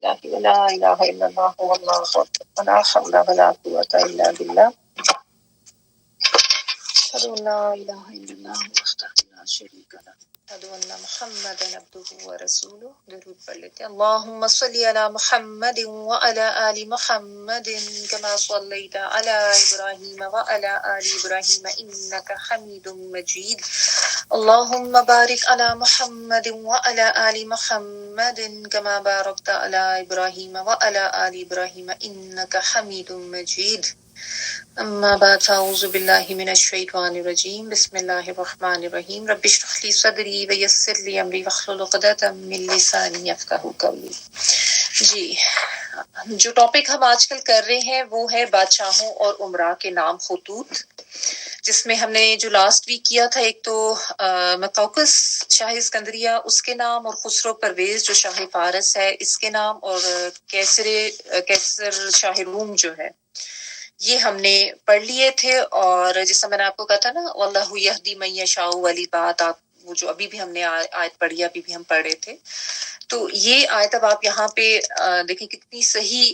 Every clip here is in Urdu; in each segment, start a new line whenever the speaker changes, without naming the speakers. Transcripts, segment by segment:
لا الہ الا اللہ واللہ اکبر لا حول ولا قوۃ الا باللہ اشہد ان لا الہ الا اللہ وحدہ لا شریک له اشہد ان محمدا عبدہ ورسولہ. درود پڑھ لیتے ہیں. اللہم صلی علی محمد وعلی آل محمد کما صلیت علی ابراہیم وعلی آل ابراہیم انک حمید مجید. اللہم بارک علی محمد وعلی آل محمد کما بارکت علی ابراہیم وعلی آل ابراہیم انک حمید مجید. اما بعد فاعوذ باللہ من الشیطان الرجیم. بسم اللہ الرحمن الرحیم. رب اشرح لی صدری ویسر لی امری واحلل عقدۃ من لسانی یفقہوا قولی. جی، جو ٹاپک ہم آج کل کر رہے ہیں وہ ہے بادشاہوں اور امراء کے نام خطوط، جس میں ہم نے جو لاسٹ ویک کیا تھا ایک تو مقوقس شاہ اسکندریہ اس کے نام، اور خسرو پرویز جو شاہ فارس ہے اس کے نام، اور کیسر شاہ روم جو ہے یہ ہم نے پڑھ لیے تھے. اور جیسا میں نے آپ کو کہا تھا نا واللہ یہدی من یشاء والی بات، آپ وہ جو ابھی بھی ہم نے آیت پڑھی، ابھی بھی ہم پڑھ رہے تھے، تو یہ آیت اب آپ یہاں پہ دیکھیں کتنی صحیح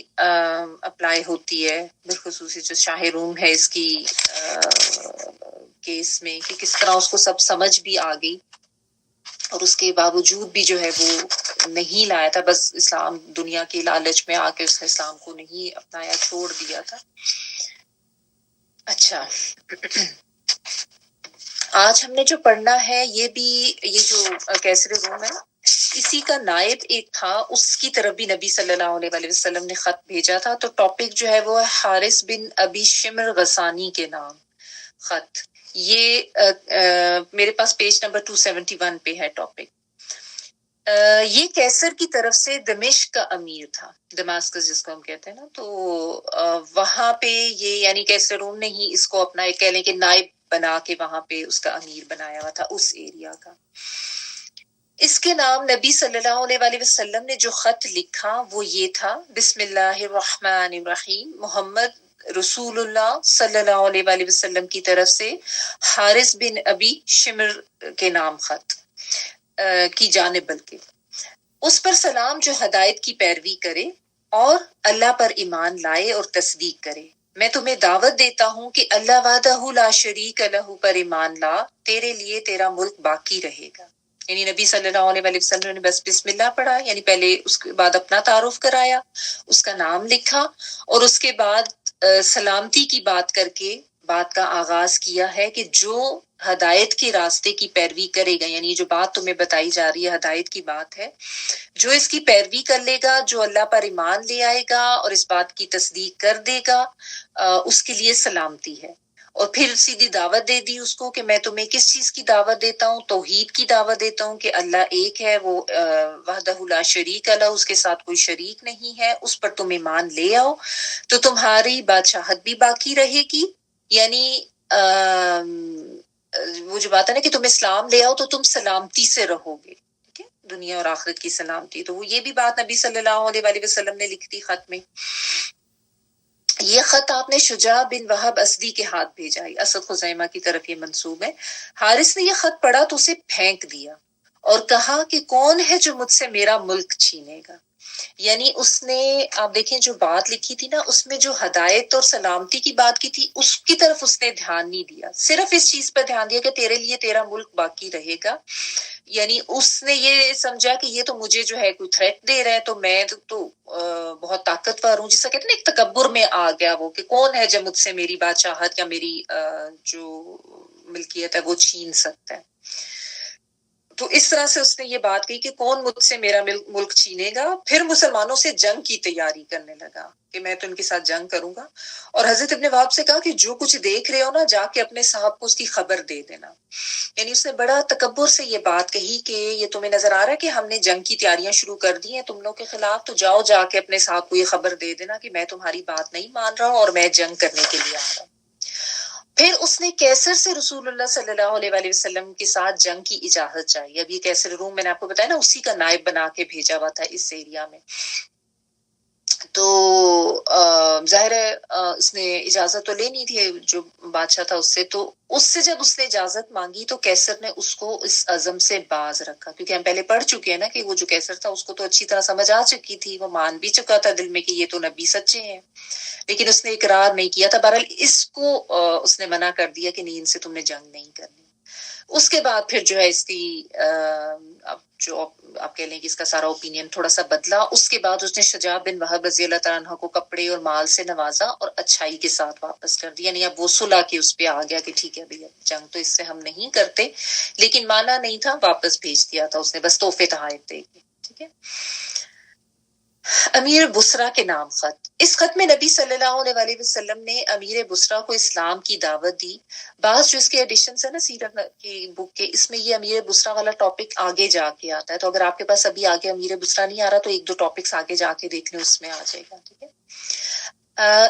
اپلائی ہوتی ہے، بالخصوص جو شاہ روم ہے اس کی کیس میں، کہ کس طرح اس کو سب سمجھ بھی آ گئی اور اس کے باوجود بھی جو ہے وہ نہیں لایا تھا، بس اسلام دنیا کے لالچ میں آ کے اس نے اسلام کو نہیں اپنایا، چھوڑ دیا تھا. اچھا، آج ہم نے جو پڑھنا ہے یہ جو کیسر روم ہے اسی کا نائب ایک تھا، اس کی طرف بھی نبی صلی اللہ علیہ وسلم نے خط بھیجا تھا. تو ٹاپک جو ہے وہ ہے حارث بن ابی شمر غسانی کے نام خط. یہ میرے پاس پیج نمبر 271 پہ ہے ٹاپک. یہ کیسر کی طرف سے دمشق کا امیر تھا، دماسکس جس کو ہم کہتے ہیں نا، تو وہاں پہ یہ یعنی کیسر روم نے ہی اس کو اپنا ایک کہہ لیں کہ نائب بنا کے وہاں پہ اس کا امیر بنایا ہوا تھا اس ایریا کا. اس کے نام نبی صلی اللہ علیہ وسلم نے جو خط لکھا وہ یہ تھا: بسم اللہ الرحمن الرحیم، محمد رسول اللہ صلی اللہ علیہ وسلم کی طرف سے حارث بن ابی شمر کے نام خط کی جانب، بلکہ اس پر سلام جو ہدایت کی پیروی کرے اور اللہ پر ایمان لائے اور تصدیق کرے. میں تمہیں دعوت دیتا ہوں کہ اللہ وحدہ لا شریک لہ پر ایمان لا، تیرے لیے تیرا ملک باقی رہے گا. یعنی نبی صلی اللہ علیہ وسلم نے بس بسم اللہ پڑھا، یعنی پہلے اس کے بعد اپنا تعارف کرایا، اس کا نام لکھا، اور اس کے بعد سلامتی کی بات کر کے بات کا آغاز کیا ہے کہ جو ہدایت کے راستے کی پیروی کرے گا، یعنی جو بات تمہیں بتائی جا رہی ہے ہدایت کی بات ہے، جو اس کی پیروی کر لے گا، جو اللہ پر ایمان لے آئے گا اور اس بات کی تصدیق کر دے گا، اس کے لیے سلامتی ہے. اور پھر سیدھی دعوت دے دی اس کو کہ میں تمہیں کس چیز کی دعوت دیتا ہوں؟ توحید کی دعوت دیتا ہوں کہ اللہ ایک ہے، وہ وحدہ لا شریک لہ، اس کے ساتھ کوئی شریک نہیں ہے، اس پر تم ایمان لے آؤ تو تمہاری بادشاہت بھی باقی رہے گی. یعنی وہ جو بات ہے نا کہ تم اسلام لے آؤ تو تم سلامتی سے رہو گے، ٹھیک ہے، دنیا اور آخرت کی سلامتی. تو وہ یہ بھی بات نبی صلی اللہ علیہ وسلم نے لکھ دی خط میں. یہ خط آپ نے شجاع بن وہب اسدی کے ہاتھ بھیجا، اسد خزیمہ کی طرف یہ منسوب ہے. حارث نے یہ خط پڑھا تو اسے پھینک دیا اور کہا کہ کون ہے جو مجھ سے میرا ملک چھینے گا. یعنی اس نے، آپ دیکھیں جو بات لکھی تھی نا اس میں جو ہدایت اور سلامتی کی بات کی تھی اس کی طرف اس نے دھیان نہیں دیا، صرف اس چیز پر دھیان دیا کہ تیرے لیے تیرا ملک باقی رہے گا. یعنی اس نے یہ سمجھا کہ یہ تو مجھے جو ہے کوئی تھریٹ دے رہا ہے، تو میں تو بہت طاقتور ہوں، جسے کہتے ہیں نا ایک تکبر میں آ گیا وہ کہ کون ہے جب مجھ سے میری بادشاہت یا میری جو ملکیت ہے وہ چھین سکتا ہے. تو اس طرح سے اس نے یہ بات کہی کہ کون مجھ سے میرا ملک چھینے گا. پھر مسلمانوں سے جنگ کی تیاری کرنے لگا کہ میں تو ان کے ساتھ جنگ کروں گا. اور حضرت ابن وہب سے کہا کہ جو کچھ دیکھ رہے ہو نا جا کے اپنے صاحب کو اس کی خبر دے دینا. یعنی اس نے بڑا تکبر سے یہ بات کہی کہ یہ تمہیں نظر آ رہا ہے کہ ہم نے جنگ کی تیاریاں شروع کر دی ہیں تم لوگ کے خلاف، تو جاؤ جا کے اپنے صاحب کو یہ خبر دے دینا کہ میں تمہاری بات نہیں مان رہا ہوں اور میں جنگ کرنے کے لیے آ رہا ہوں. پھر اس نے کیسر سے رسول اللہ صلی اللہ علیہ وسلم کے ساتھ جنگ کی اجازت چاہی. اب یہ کیسر روم میں نے آپ کو بتایا نا اسی کا نائب بنا کے بھیجا ہوا تھا اس ایریا میں. تو ظاہر ہے اس نے اجازت تو لینی تھی جو بادشاہ تھا اس سے جب اس نے اجازت مانگی تو کیسر نے اس کو اس عزم سے باز رکھا، کیونکہ ہم پہلے پڑھ چکے ہیں نا کہ وہ جو کیسر تھا اس کو تو اچھی طرح سمجھ آ چکی تھی، وہ مان بھی چکا تھا دل میں کہ یہ تو نبی سچے ہیں، لیکن اس نے اقرار نہیں کیا تھا۔ بہرحال اس کو اس نے منع کر دیا کہ نہیں، ان سے تم نے جنگ نہیں کرنی۔ اس کے بعد پھر جو ہے اس کی اب جو آپ کہہ لیں کہ اس کا سارا اوپینین تھوڑا سا بدلا۔ اس کے بعد اس نے شجاع بن وہب رضی اللہ تعالیٰ عنہ کو کپڑے اور مال سے نوازا اور اچھائی کے ساتھ واپس کر دیا، یعنی اب وہ صلح کے اس پہ آ گیا کہ ٹھیک ہے بھیا جنگ تو اس سے ہم نہیں کرتے، لیکن مانا نہیں تھا، واپس بھیج دیا تھا اس نے، بس تحفے تحائف دے کے، ٹھیک ہے۔ امیر بسرا کے نام خط۔ اس خط میں نبی صلی اللہ علیہ وسلم نے امیر بسرا کو اسلام کی دعوت دی۔ بعض جو اس کے ایڈیشنز ہیں نا سیرت کی بک کے، اس میں یہ امیر بسرا والا ٹاپک آگے جا کے آتا ہے، تو اگر آپ کے پاس ابھی آگے امیر بسرا نہیں آ رہا تو ایک دو ٹاپکس آگے جا کے دیکھ لیں، اس میں آ جائے گا، ٹھیک ہے۔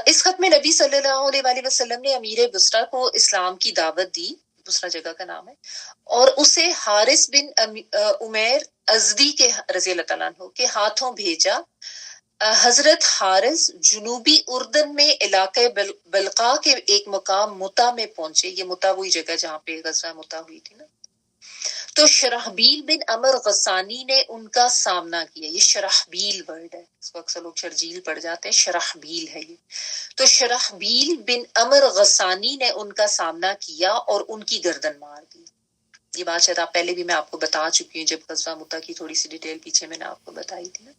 اس خط میں نبی صلی اللہ علیہ وسلم نے امیر بسرا کو اسلام کی دعوت دی، بسرا جگہ کا نام ہے، اور اسے حارث بن عمیر ازدی کے رضی اللہ تعالیٰ عنہ کے ہاتھوں بھیجا۔ حضرت حارث جنوبی اردن میں علاقے بلقا کے ایک مقام متا میں پہنچے، یہ متا وہی جگہ جہاں پہ غزوہ متا ہوئی تھی نا، تو شرحبیل بن عمر غسانی نے ان کا سامنا کیا۔ یہ شرحبیل ورڈ ہے، اس کو اکثر لوگ شرجیل پڑھ جاتے ہیں، شرحبیل ہے یہ۔ تو شرحبیل بن عمر غسانی نے ان کا سامنا کیا اور ان کی گردن مار دی۔ یہ بات شاید آپ پہلے بھی میں آپ کو بتا چکی ہوں، جب غزوہ متا کی تھوڑی سی ڈیٹیل پیچھے میں نے آپ کو بتائی تھی نا۔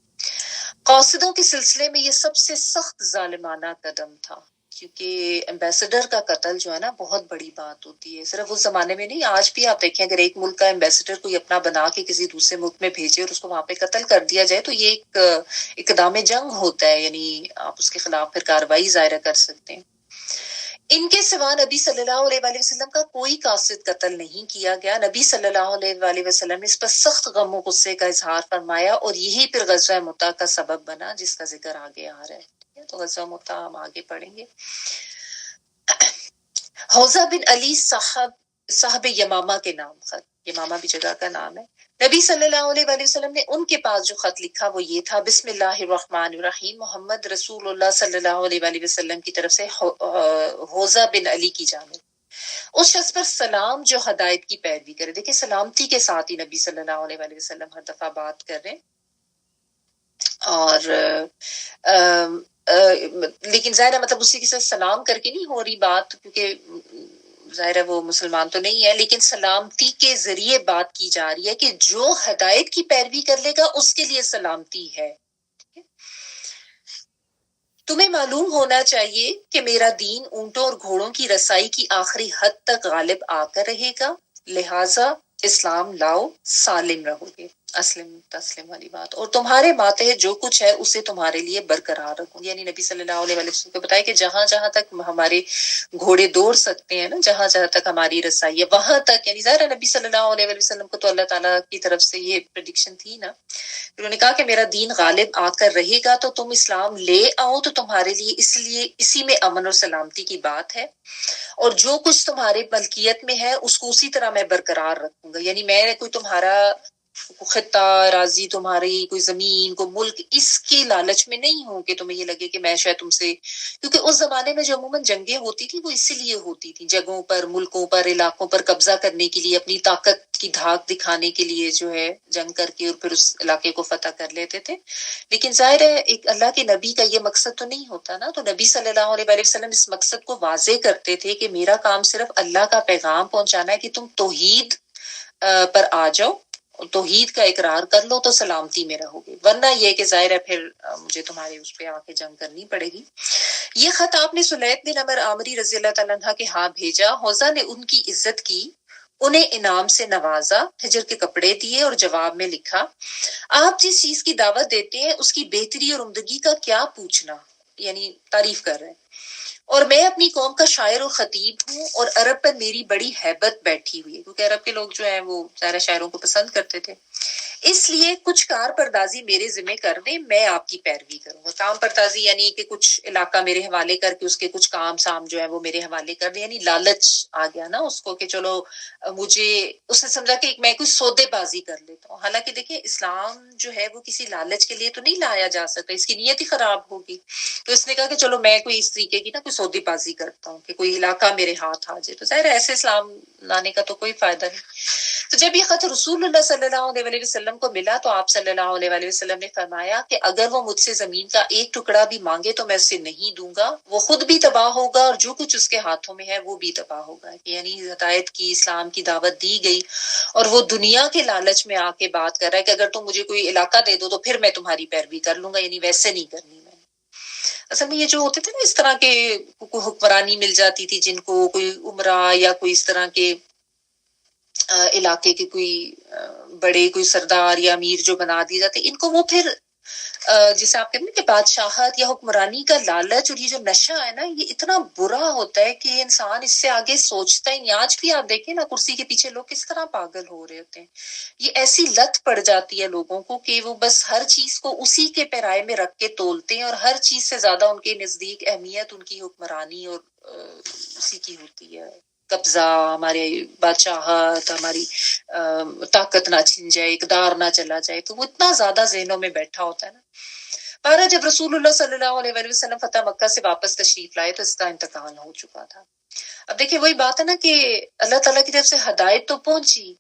قاصدوں کے سلسلے میں یہ سب سے سخت ظالمانہ قدم تھا، کیونکہ ایمبیسڈر کا قتل جو ہے نا بہت بڑی بات ہوتی ہے، صرف اس زمانے میں نہیں، آج بھی آپ دیکھیں اگر ایک ملک کا ایمبیسڈر کوئی اپنا بنا کے کسی دوسرے ملک میں بھیجے اور اس کو وہاں پہ قتل کر دیا جائے تو یہ ایک اقدام جنگ ہوتا ہے، یعنی آپ اس کے خلاف پھر کارروائی ظاہر کر سکتے ہیں۔ ان کے سوا نبی صلی اللہ علیہ وسلم کا کوئی قاصد قتل نہیں کیا گیا۔ نبی صلی اللہ علیہ وسلم نے اس پر سخت غم و غصے کا اظہار فرمایا اور یہی پھر غزوہ متا کا سبب بنا جس کا ذکر آگے آ رہا ہے، تو غزوہ متا ہم آگے پڑھیں گے۔ حوزہ بن علی صاحب یمامہ کے نام خط، یمامہ بھی جگہ کا نام ہے۔ نبی صلی اللہ علیہ وسلم نے ان کے پاس جو خط لکھا وہ یہ تھا: بسم اللہ الرحمن الرحیم، محمد رسول اللہ صلی اللہ علیہ وسلم کی طرف سے حوزہ بن علی کی جانب، اس شخص پر سلام جو ہدایت کی پیروی کرے۔ دیکھیں سلامتی کے ساتھ ہی نبی صلی اللہ علیہ وسلم ہر دفعہ بات کر رہے ہیں، اور لیکن ظاہر ہے مطلب اسی کے ساتھ سلام کر کے نہیں ہو رہی بات، کیونکہ ظاہر ہے وہ مسلمان تو نہیں ہے، لیکن سلامتی کے ذریعے بات کی جا رہی ہے کہ جو ہدایت کی پیروی کر لے گا اس کے لیے سلامتی ہے۔ تمہیں معلوم ہونا چاہیے کہ میرا دین اونٹوں اور گھوڑوں کی رسائی کی آخری حد تک غالب آ کر رہے گا، لہٰذا اسلام لاؤ، سالم رہو گے، اسلم تسلیم والی بات، اور تمہارے ماتحت جو کچھ ہے اسے تمہارے لیے برقرار رکھوں، یعنی نبی صلی اللہ علیہ وسلم کو بتایا کہ جہاں جہاں تک ہمارے گھوڑے دوڑ سکتے ہیں نا، جہاں جہاں تک ہماری رسائی ہے وہاں تک، یعنی ظاہر نبی صلی اللہ علیہ وسلم کو تو اللہ تعالیٰ کی طرف سے یہ پریڈکشن تھی نا، انہوں نے کہا کہ میرا دین غالب آ کر رہے گا تو تم اسلام لے آؤ تو تمہارے لیے اسی میں امن اور سلامتی کی بات ہے، اور جو کچھ تمہارے ملکیت میں ہے اس کو اسی طرح میں برقرار رکھوں گا، یعنی میں کوئی تمہارا خطہ راضی، تمہاری کوئی زمین کو ملک، اس کی لالچ میں نہیں ہوں کہ تمہیں یہ لگے کہ میں شاید تم سے، کیونکہ اس زمانے میں جو عموماً جنگیں ہوتی تھی وہ اسی لیے ہوتی تھی، جگہوں پر، ملکوں پر، علاقوں پر قبضہ کرنے کے لیے، اپنی طاقت کی دھاک دکھانے کے لیے جو ہے جنگ کر کے اور پھر اس علاقے کو فتح کر لیتے تھے، لیکن ظاہر ہے ایک اللہ کے نبی کا یہ مقصد تو نہیں ہوتا نا، تو نبی صلی اللہ علیہ وسلم اس مقصد کو واضح کرتے تھے کہ میرا کام صرف اللہ کا پیغام پہنچانا ہے کہ تم توحید پر آ جاؤ، توحید کا اقرار کر لو تو سلامتی میں رہو گے، ورنہ یہ کہ ظاہر ہے پھر مجھے تمہارے اس پہ آ کے جنگ کرنی پڑے گی۔ یہ خط آپ نے سلیط بن عمر عامری رضی اللہ تعالیٰ عنہ کے ہاں بھیجا۔ حوزہ نے ان کی عزت کی، انہیں انعام سے نوازا، ہجر کے کپڑے دیے اور جواب میں لکھا: آپ جس چیز کی دعوت دیتے ہیں اس کی بہتری اور عمدگی کا کیا پوچھنا، یعنی تعریف کر رہے ہیں، اور میں اپنی قوم کا شاعر و خطیب ہوں، اور عرب پر میری بڑی ہیبت بیٹھی ہوئی ہے، کیونکہ عرب کے لوگ جو ہیں وہ ظاہر شاعروں کو پسند کرتے تھے۔ اس لیے کچھ کار پردازی میرے ذمہ کر دیں، میں آپ کی پیروی کروں گا۔ کام پردازی یعنی کہ کچھ علاقہ میرے حوالے کر کے اس کے کچھ کام سام جو ہے وہ میرے حوالے کر دیں، یعنی لالچ آ گیا نا اس کو کہ چلو مجھے، اس نے سمجھا کہ میں کوئی سودے بازی کر لیتا ہوں۔ حالانکہ دیکھیں اسلام جو ہے وہ کسی لالچ کے لیے تو نہیں لایا جا سکتا، اس کی نیت ہی خراب ہوگی۔ تو اس نے کہا کہ چلو میں کوئی اس طریقے کی نا کوئی سودے بازی کرتا ہوں کہ کوئی علاقہ میرے ہاتھ آ جائے، تو ظاہر ایسے اسلام لانے کا تو کوئی فائدہ نہیں۔ تو جب یہ خط رسول اللہ صلی اللہ علیہ وسلم کو ملا تو آپ صلی اللہ علیہ وسلم نے فرمایا کہ اگر وہ مجھ سے زمین کا ایک ٹکڑا بھی مانگے تو میں اسے نہیں دوں گا، وہ خود بھی تباہ ہوگا اور جو کچھ اس کے ہاتھوں میں ہے وہ بھی تباہ ہوگا۔ یعنی ہدایت کی، اسلام کی دعوت دی گئی اور وہ دنیا کے لالچ میں آ کے بات کر رہا ہے کہ اگر تم مجھے کوئی علاقہ دے دو تو پھر میں تمہاری پیروی کر لوں گا، یعنی ویسے نہیں کرنی میں۔ اصل میں یہ جو ہوتے تھے نا اس طرح کے کوئی حکمرانی مل جاتی تھی جن کو کوئی عمرہ یا کوئی اس طرح کے علاقے کے کوئی بڑے کوئی سردار یا امیر جو بنا دیے جاتے، ان کو وہ پھر جسے آپ کہتے ہیں کہ بادشاہت یا حکمرانی کا لالچ اور یہ جو نشہ ہے نا، یہ اتنا برا ہوتا ہے کہ انسان اس سے آگے سوچتا ہی نہیں۔ آج بھی آپ دیکھیں نا کرسی کے پیچھے لوگ کس طرح پاگل ہو رہے ہوتے ہیں۔ یہ ایسی لت پڑ جاتی ہے لوگوں کو کہ وہ بس ہر چیز کو اسی کے پیرائے میں رکھ کے تولتے ہیں، اور ہر چیز سے زیادہ ان کے نزدیک اہمیت ان کی حکمرانی اور اسی کی ہوتی ہے، قبضہ، ہمارے بادشاہت، ہماری طاقت نہ چھن جائے، اقدار نہ چلا جائے، تو وہ اتنا زیادہ ذہنوں میں بیٹھا ہوتا ہے نا۔ پارا جب رسول اللہ صلی اللہ علیہ وسلم فتح مکہ سے واپس تشریف لائے تو اس کا انتقال ہو چکا تھا۔ اب دیکھیں وہی بات ہے نا کہ اللہ تعالیٰ کی طرف سے ہدایت تو پہنچی،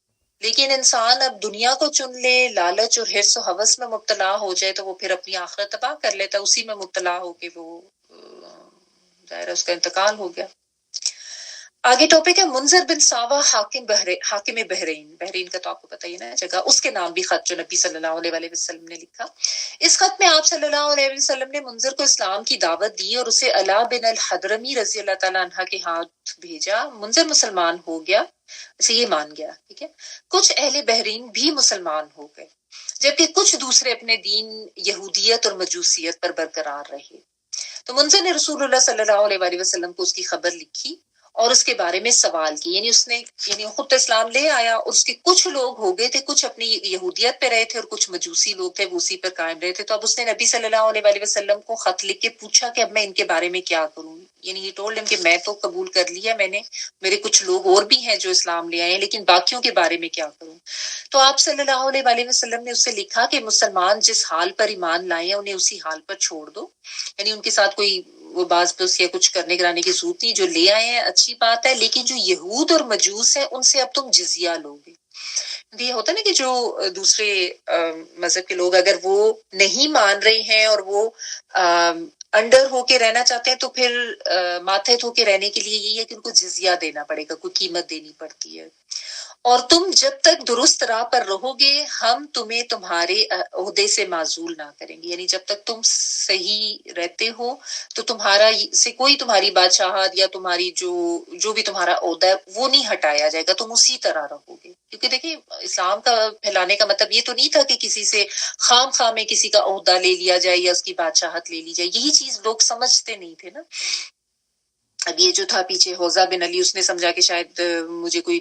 لیکن انسان اب دنیا کو چن لے، لالچ اور حرص و ہوس میں مبتلا ہو جائے تو وہ پھر اپنی آخرت تباہ کر لیتا، اسی میں مبتلا ہو کے وہ ظاہر اس کا انتقال ہو گیا۔ آگے ٹاپک ہے منذر بن ساوا حاکم بحرین کا تو آپ کو پتہ ہی نا جگہ، اس کے نام بھی خط جو نبی صلی اللہ علیہ وسلم نے لکھا۔ اس خط میں آپ صلی اللہ علیہ وسلم نے منذر کو اسلام کی دعوت دی اور اسے علا بن الحضرمی رضی اللہ تعالیٰ عنہ کے ہاتھ بھیجا۔ منذر مسلمان ہو گیا، اسے یہ مان گیا، ٹھیک ہے۔ کچھ اہل بحرین بھی مسلمان ہو گئے، جبکہ کچھ دوسرے اپنے دین یہودیت اور مجوسیت پر برقرار رہے۔ تو منذر نے رسول اللہ صلی اللہ علیہ وسلم کو اس کی خبر لکھی اور اس کے بارے میں سوال کی، یعنی اس نے خود اسلام لے آیا اور اس کے کچھ لوگ ہو گئے تھے، کچھ اپنی یہودیت پہ رہے تھے اور کچھ مجوسی لوگ تھے وہ اسی پر قائم رہے تھے۔ تو اب اس نے نبی صلی اللہ علیہ وسلم کو خط لکھ کے پوچھا کہ اب میں ان کے بارے میں کیا کروں، یعنی یہ ٹولڈ ہم کہ میں تو قبول کر لیا میں نے، میرے کچھ لوگ اور بھی ہیں جو اسلام لے آئے ہیں، لیکن باقیوں کے بارے میں کیا کروں۔ تو آپ صلی اللہ علیہ وسلم نے اس سے لکھا کہ مسلمان جس حال پر ایمان لائے ہیں انہیں اسی حال پر چھوڑ دو، یعنی ان کے ساتھ کوئی وہ باز پس یا کچھ کرنے کرانے کی ضرورت نہیں، جو لے آئے ہیں اچھی بات ہے، لیکن جو یہود اور مجوس ہیں ان سے اب تم جزیہ لو گے۔ یہ ہوتا ہے نا کہ جو دوسرے مذہب کے لوگ اگر وہ نہیں مان رہے ہیں اور وہ انڈر ہو کے رہنا چاہتے ہیں تو پھر ماتحت ہو کے رہنے کے لیے یہی ہے کہ ان کو جزیہ دینا پڑے گا، کوئی قیمت دینی پڑتی ہے۔ اور تم جب تک درست راہ پر رہو گے ہم تمہیں تمہارے عہدے سے معزول نہ کریں گے، یعنی جب تک تم صحیح رہتے ہو تو تمہارا سے کوئی تمہاری بادشاہت یا تمہاری جو بھی تمہارا عہدہ ہے وہ نہیں ہٹایا جائے گا، تم اسی طرح رہو گے۔ کیونکہ دیکھیں اسلام کا پھیلانے کا مطلب یہ تو نہیں تھا کہ کسی سے خام خواہ میں کسی کا عہدہ لے لیا جائے یا اس کی بادشاہت لے لی جائے، یہی چیز لوگ سمجھتے نہیں تھے نا۔ اب یہ جو تھا پیچھے حوضہ بن علی، اس نے سمجھا کہ شاید مجھے کوئی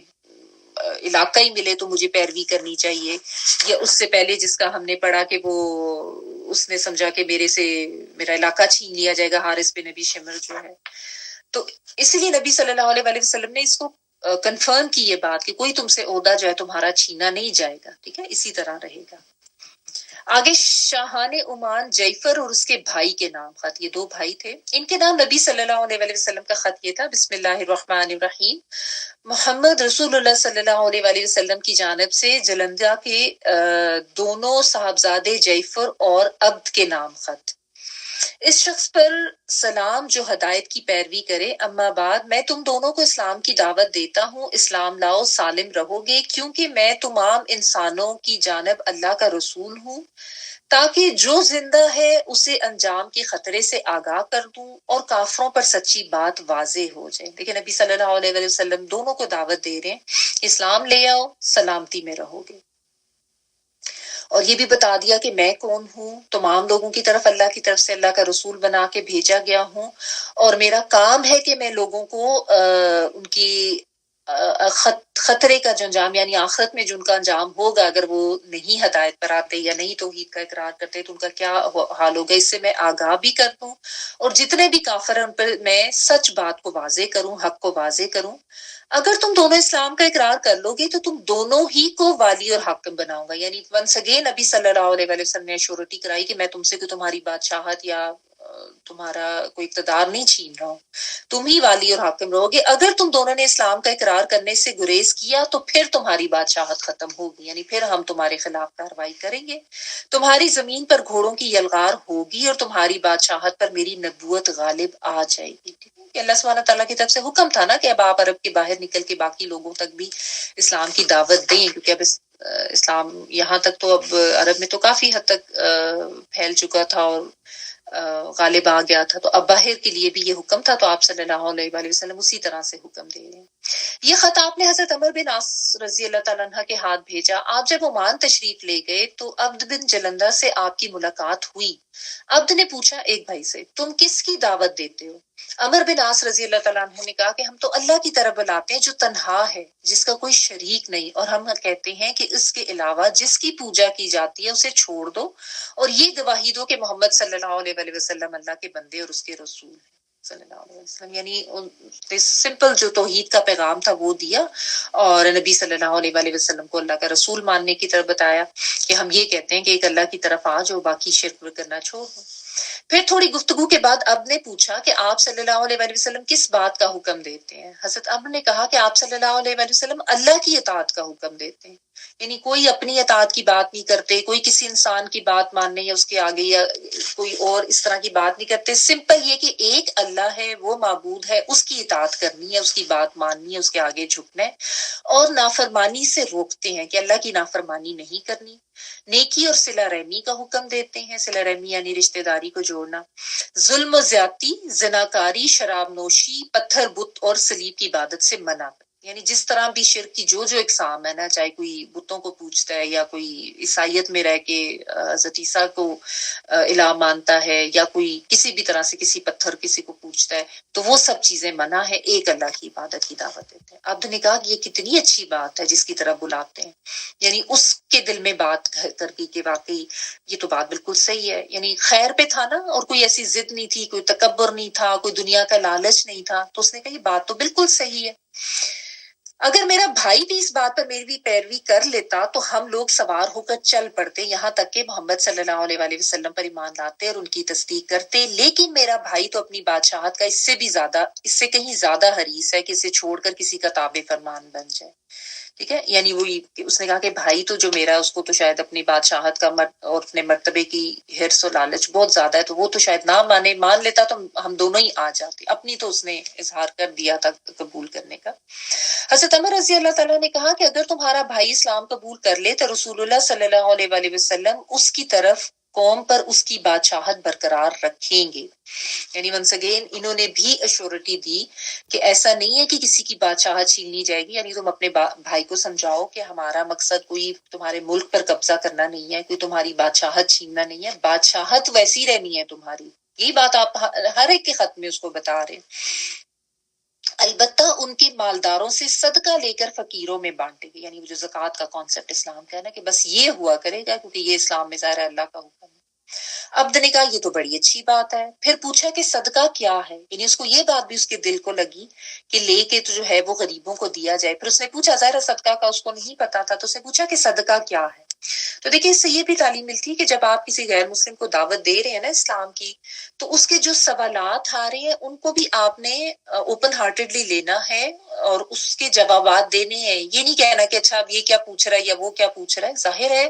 علاقہ ہی ملے تو مجھے پیروی کرنی چاہیے، یا اس سے پہلے جس کا ہم نے پڑھا کہ وہ اس نے سمجھا کہ میرے سے میرا علاقہ چھین لیا جائے گا، حارث بن نبی شمر جو ہے۔ تو اس لیے نبی صلی اللہ علیہ وسلم نے اس کو کنفرم کی یہ بات کہ کوئی تم سے عہدہ جو ہے تمہارا چھینا نہیں جائے گا، ٹھیک ہے، اسی طرح رہے گا۔ آگے شاہان عمان جعفر اور اس کے بھائی کے نام خط، یہ دو بھائی تھے، ان کے نام نبی صلی اللہ علیہ وسلم کا خط یہ تھا: بسم اللہ الرحمن الرحیم، محمد رسول اللہ صلی اللہ علیہ وسلم کی جانب سے جلندہ کے دونوں صاحبزادے جعفر اور عبد کے نام خط۔ اس شخص پر سلام جو ہدایت کی پیروی کرے، اما بعد میں تم دونوں کو اسلام کی دعوت دیتا ہوں، اسلام لاؤ سالم رہو گے، کیونکہ میں تمام انسانوں کی جانب اللہ کا رسول ہوں، تاکہ جو زندہ ہے اسے انجام کے خطرے سے آگاہ کر دوں اور کافروں پر سچی بات واضح ہو جائے۔ دیکھیں نبی صلی اللہ علیہ وسلم دونوں کو دعوت دے رہے ہیں، اسلام لے آؤ، سلامتی میں رہو گے۔ اور یہ بھی بتا دیا کہ میں کون ہوں، تمام لوگوں کی طرف اللہ کی طرف سے اللہ کا رسول بنا کے بھیجا گیا ہوں، اور میرا کام ہے کہ میں لوگوں کو ان کی خطرے کا جو انجام یعنی آخرت میں جو ان کا انجام ہوگا اگر وہ نہیں ہدایت پر آتے یا نہیں توحید کا اقرار کرتے تو ان کا کیا حال ہوگا، اس سے میں آگاہ بھی کر دوں، اور جتنے بھی کافر ہیں ان پر میں سچ بات کو واضح کروں، حق کو واضح کروں۔ اگر تم دونوں اسلام کا اقرار کر لو گے تو تم دونوں ہی کو والی اور حاکم بناؤں گا، یعنی ونس اگین نبی صلی اللہ علیہ وسلم نے شورٹی کرائی کہ میں تم سے کوئی تمہاری بادشاہت یا تمہارا کوئی اقتدار نہیں چھین رہا ہوں، تم ہی والی اور حاکم رہو گے۔ اگر تم دونوں نے اسلام کا اقرار کرنے سے گریز کیا تو پھر تمہاری بادشاہت ختم ہوگی، یعنی پھر ہم تمہارے خلاف کارروائی کریں گے، تمہاری زمین پر گھوڑوں کی یلغار ہوگی اور تمہاری بادشاہت پر میری نبوت غالب آ جائے گی۔ کہ اللہ سبحانہ تعالیٰ کی طرف سے حکم تھا نا کہ اب آپ عرب کے باہر نکل کے باقی لوگوں تک بھی اسلام کی دعوت دیں، کیونکہ اب اسلام یہاں تک تو اب عرب میں تو کافی حد تک پھیل چکا تھا اور غالب آ گیا تھا، تو اب باہر کے لیے بھی یہ حکم تھا، تو آپ صلی اللہ علیہ وآلہ وسلم اسی طرح سے حکم دے رہے ہیں۔ یہ خط آپ نے حضرت عمر بن عاص رضی اللہ تعالیٰ عنہ کے ہاتھ بھیجا۔ آپ جب عمان تشریف لے گئے تو عبد بن جلندہ سے آپ کی ملاقات ہوئی۔ عبد نے پوچھا ایک بھائی سے، تم کس کی دعوت دیتے ہو؟ عمر بن عاص رضی اللہ تعالیٰ عنہ نے کہا کہ ہم تو اللہ کی طرف بلاتے ہیں جو تنہا ہے، جس کا کوئی شریک نہیں، اور ہم کہتے ہیں کہ اس کے علاوہ جس کی پوجا کی جاتی ہے اسے چھوڑ دو، اور یہ گواہی دو کہ محمد صلی اللہ علیہ وآلہ وسلم اللہ کے بندے اور اس کے رسول ہیں صلی اللہ علیہ وسلم، یعنی سمپل جو توحید کا پیغام تھا وہ دیا، اور نبی صلی اللہ علیہ وآلہ وسلم کو اللہ کا رسول ماننے کی طرف بتایا کہ ہم یہ کہتے ہیں کہ ایک اللہ کی طرف آ جو باقی شرک کرنا چھوڑ دو۔ پھر تھوڑی گفتگو کے بعد اب نے پوچھا کہ آپ صلی اللہ علیہ وآلہ وسلم کس بات کا حکم دیتے ہیں؟ حضرت اب نے کہا کہ آپ صلی اللہ علیہ وآلہ وسلم اللہ کی اطاعت کا حکم دیتے ہیں، یعنی کوئی اپنی اطاعت کی بات نہیں کرتے، کوئی کسی انسان کی بات ماننے یا اس کے آگے یا کوئی اور اس طرح کی بات نہیں کرتے، سمپل یہ کہ ایک اللہ ہے، وہ معبود ہے، اس کی اطاعت کرنی ہے، اس کی بات ماننی ہے، اس کے آگے جھکنا ہے، اور نافرمانی سے روکتے ہیں کہ اللہ کی نافرمانی نہیں کرنی، نیکی اور صلہ رحمی کا حکم دیتے ہیں، صلہ رحمی یعنی رشتہ داری کو جوڑنا، ظلم و زیادتی، زناکاری، شراب نوشی، پتھر بت اور صلیب کی عبادت سے منع، یعنی جس طرح بھی شرک کی جو جو اقسام ہے نا، چاہے کوئی بتوں کو پوجتا ہے یا کوئی عیسائیت میں رہ کے حضرت عیسیٰ کو الہ مانتا ہے یا کوئی کسی بھی طرح سے کسی پتھر کسی کو پوجتا ہے، تو وہ سب چیزیں منع ہے، ایک اللہ کی عبادت کی دعوت دیتے ہیں۔ عبد نے کہا کہ یہ کتنی اچھی بات ہے جس کی طرف بلاتے ہیں، یعنی اس کے دل میں بات کر گئی کہ واقعی یہ تو بات بالکل صحیح ہے، یعنی خیر پہ تھا نا، اور کوئی ایسی ضد نہیں تھی، کوئی تکبر نہیں تھا، کوئی دنیا کا لالچ نہیں تھا، تو اس نے کہا یہ بات تو بالکل صحیح ہے، اگر میرا بھائی بھی اس بات پر میری پیروی کر لیتا تو ہم لوگ سوار ہو کر چل پڑتے یہاں تک کہ محمد صلی اللہ علیہ وآلہ وسلم پر ایمان لاتے اور ان کی تصدیق کرتے، لیکن میرا بھائی تو اپنی بادشاہت کا اس سے کہیں زیادہ حریص ہے کہ اسے چھوڑ کر کسی کا تابع فرمان بن جائے۔ ٹھیک ہے، یعنی وہی اس نے کہا کہ بھائی تو جو میرا اس کو تو شاید اپنی بادشاہت کا اور اپنے مرتبے کی حرص و لالچ بہت زیادہ ہے، تو وہ تو شاید نہ مانے، مان لیتا تو ہم دونوں ہی آ جاتے، اپنی تو اس نے اظہار کر دیا تھا قبول کرنے کا۔ حضرت عمر رضی اللہ تعالیٰ نے کہا کہ اگر تمہارا بھائی اسلام قبول کر لے تو رسول اللہ صلی اللہ علیہ وآلہ وسلم اس کی طرف قوم پر اس کی بادشاہت برقرار رکھیں گے، یعنی ونس اگین انہوں نے بھی ایشورٹی دی کہ ایسا نہیں ہے کہ کسی کی بادشاہت چھینی جائے گی، یعنی تم اپنے بھائی کو سمجھاؤ کہ ہمارا مقصد کوئی تمہارے ملک پر قبضہ کرنا نہیں ہے، کوئی تمہاری بادشاہت چھیننا نہیں ہے، بادشاہت ویسی رہنی ہے تمہاری، یہی بات آپ ہر ایک کے خط میں اس کو بتا رہے ہیں۔ البتہ ان کے مالداروں سے صدقہ لے کر فقیروں میں بانٹے گے، یعنی وہ جو زکوٰۃ کا کانسیپٹ اسلام کا ہے نا کہ بس یہ ہوا کرے گا کیونکہ یہ اسلام میں ظاہر ہے اللہ کا حکم ہے۔ عبد نے کہا یہ تو بڑی اچھی بات ہے، پھر پوچھا کہ صدقہ کیا ہے، یعنی اس کو یہ بات بھی اس کے دل کو لگی کہ لے کے تو جو ہے وہ غریبوں کو دیا جائے، پھر اس نے پوچھا، ظاہر صدقہ کا اس کو نہیں پتا تھا، تو اس نے پوچھا کہ صدقہ کیا ہے۔ تو دیکھیں اس سے یہ بھی تعلیم ملتی ہے کہ جب آپ کسی غیر مسلم کو دعوت دے رہے ہیں نا اسلام کی، تو اس کے جو سوالات آ رہے ہیں ان کو بھی آپ نے اوپن ہارٹیڈلی لینا ہے اور اس کے جوابات دینے ہیں، یہ نہیں کہنا کہ اچھا اب یہ کیا پوچھ رہا ہے یا وہ کیا پوچھ رہا ہے۔ ظاہر ہے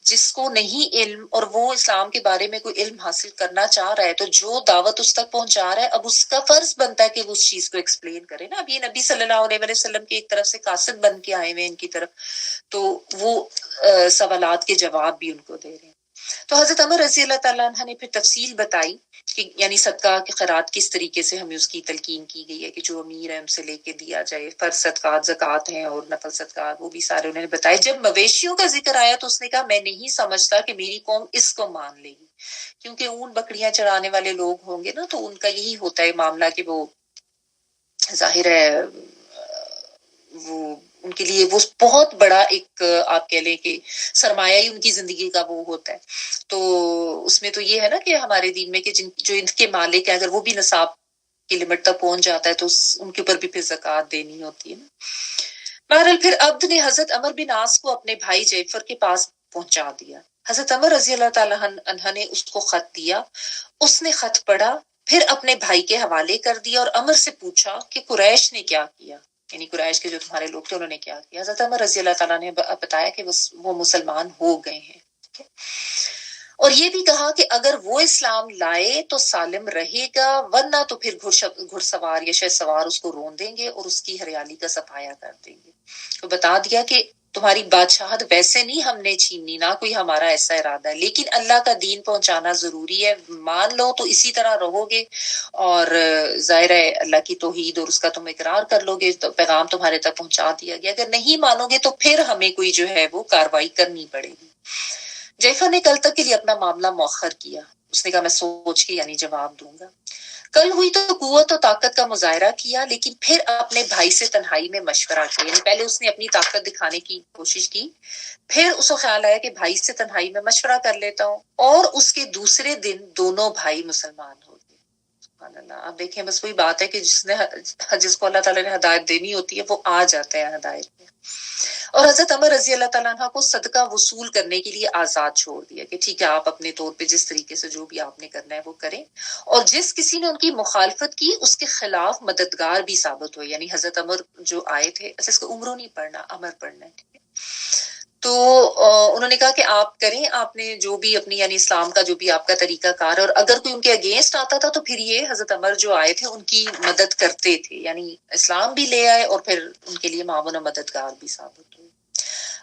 جس کو نہیں علم اور وہ اسلام کے بارے میں کوئی علم حاصل کرنا چاہ رہا ہے تو جو دعوت اس تک پہنچا رہا ہے اب اس کا فرض بنتا ہے کہ وہ اس چیز کو ایکسپلین کرے نا۔ اب یہ نبی صلی اللہ علیہ وسلم کی ایک طرف سے قاصد بن کے آئے ہوئے ان کی طرف، تو وہ سوالات کے جواب بھی ان کو دے رہے ہیں۔ تو حضرت عمر رضی اللہ تعالیٰ عنہ نے پھر تفصیل بتائی کہ یعنی صدقہ کی خیرات کس طریقے سے ہمیں اس کی تلقین کی گئی ہے کہ جو امیر ہے ان سے لے کے دیا جائے، فرض صدقات زکوٰۃ ہیں اور نفل صدقات وہ بھی سارے انہوں نے بتائے۔ جب مویشیوں کا ذکر آیا تو اس نے کہا میں نہیں سمجھتا کہ میری قوم اس کو مان لے گی، کیونکہ اون بکریاں چرانے والے لوگ ہوں گے نا تو ان کا یہی ہوتا ہے معاملہ کہ وہ ظاہر ہے وہ ان کے لیے وہ بہت بڑا ایک آپ کہہ لیں کہ سرمایہ ہی ان کی زندگی کا وہ ہوتا ہے۔ تو اس میں تو یہ ہے نا کہ ہمارے دین میں کہ جو ان کے مالک ہیں اگر وہ بھی نصاب کی لمٹ تک پہنچ جاتا ہے تو ان کے اوپر بھی پھر زکوٰۃ دینی ہوتی ہے نا۔ بہرحال پھر عبد نے حضرت عمر بن عاص کو اپنے بھائی جعفر کے پاس پہنچا دیا۔ حضرت عمر رضی اللہ تعالیٰ عنہ نے اس کو خط دیا، اس نے خط پڑھا، پھر اپنے بھائی کے حوالے کر دیا اور عمر سے پوچھا کہ قریش نے کیا کیا، یعنی قریش کے جو تمہارے لوگ تھے انہوں نے کیا کیا۔ حضرت عمر رضی اللہ تعالیٰ نے بتایا کہ وہ مسلمان ہو گئے ہیں، اور یہ بھی کہا کہ اگر وہ اسلام لائے تو سالم رہے گا، ورنہ تو پھر گھڑ سوار یا شہ سوار اس کو رون دیں گے اور اس کی ہریالی کا صفایا کر دیں گے۔ تو بتا دیا کہ تمہاری بادشاہت ویسے نہیں ہم نے چھینی، نہ کوئی ہمارا ایسا ارادہ ہے، لیکن اللہ کا دین پہنچانا ضروری ہے، مان لو تو اسی طرح رہو گے اور ظاہر ہے اللہ کی توحید اور اس کا تم اقرار کر لو گے تو پیغام تمہارے تک پہنچا دیا گیا، اگر نہیں مانو گے تو پھر ہمیں کوئی جو ہے وہ کاروائی کرنی پڑے گی۔ جعفر نے کل تک کے لیے اپنا معاملہ مؤخر کیا، اس نے کہا میں سوچ کے یعنی جواب دوں گا۔ کل ہوئی تو قوت و طاقت کا مظاہرہ کیا، لیکن پھر اپنے بھائی سے تنہائی میں مشورہ کیا، یعنی پہلے اس نے اپنی طاقت دکھانے کی کوشش کی، پھر اس کو خیال آیا کہ بھائی سے تنہائی میں مشورہ کر لیتا ہوں، اور اس کے دوسرے دن دونوں بھائی مسلمان ہو گئے۔ سبحان اللہ۔ آپ دیکھیں بس وہی بات ہے کہ جس کو اللہ تعالیٰ نے ہدایت دینی ہوتی ہے وہ آ جاتا ہے ہدایت میں۔ اور حضرت عمر رضی اللہ تعالیٰ عنہ کو صدقہ وصول کرنے کے لیے آزاد چھوڑ دیا کہ ٹھیک ہے آپ اپنے طور پہ جس طریقے سے جو بھی آپ نے کرنا ہے وہ کریں، اور جس کسی نے ان کی مخالفت کی اس کے خلاف مددگار بھی ثابت ہوئے، یعنی حضرت عمر جو آئے تھے، اچھا اس کو عمروں نہیں پڑھنا عمر پڑھنا ہے، ٹھیک ہے۔ تو انہوں نے کہا کہ آپ کریں، آپ نے جو بھی اپنی یعنی اسلام کا جو بھی آپ کا طریقہ کار ہے، اور اگر کوئی ان کے اگینسٹ آتا تھا تو پھر یہ حضرت عمر جو آئے تھے ان کی مدد کرتے تھے، یعنی اسلام بھی لے آئے اور پھر ان کے لیے معاون و مددگار بھی ثابت ہوئے۔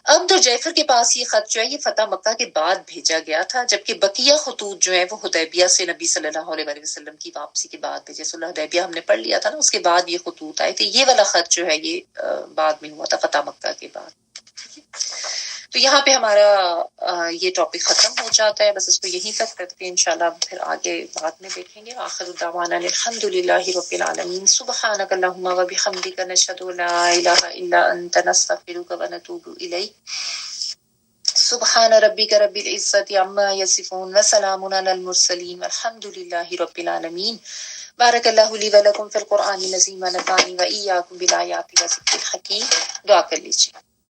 عبد اور جعفر کے پاس یہ خط جو ہے یہ فتح مکہ کے بعد بھیجا گیا تھا، جبکہ بقیہ خطوط جو ہے وہ حدیبیہ سے نبی صلی اللہ علیہ وسلم کی واپسی کے بعد بھیجے۔ صلح حدیبیہ ہم نے پڑھ لیا تھا نا، اس کے بعد یہ خطوط آئے تھے، یہ والا خط جو ہے یہ بعد میں ہوا تھا فتح مکہ کے بعد۔ تو یہاں پہ ہمارا یہ ٹاپک ختم ہو جاتا ہے، بس اس کو یہیں تک کرتے ہیں، انشاءاللہ پھر آگے بعد میں دیکھیں گے۔ آخر دعوانا الحمدللہ رب العالمین، سبحانک اللہم و بحمدک، نشہد ان لا الہ الا انت، نستغفرک و نتوب الیک۔ سبحان ربک رب العزت عما یصفون وسلام علی المرسلین والحمد للہ رب العالمین۔ بارک اللہ لی و لکم فی القرآن العظیم ونفعنی و ایاکم بالآیات و ذکر الحکیم۔ دعا کر لیجیے۔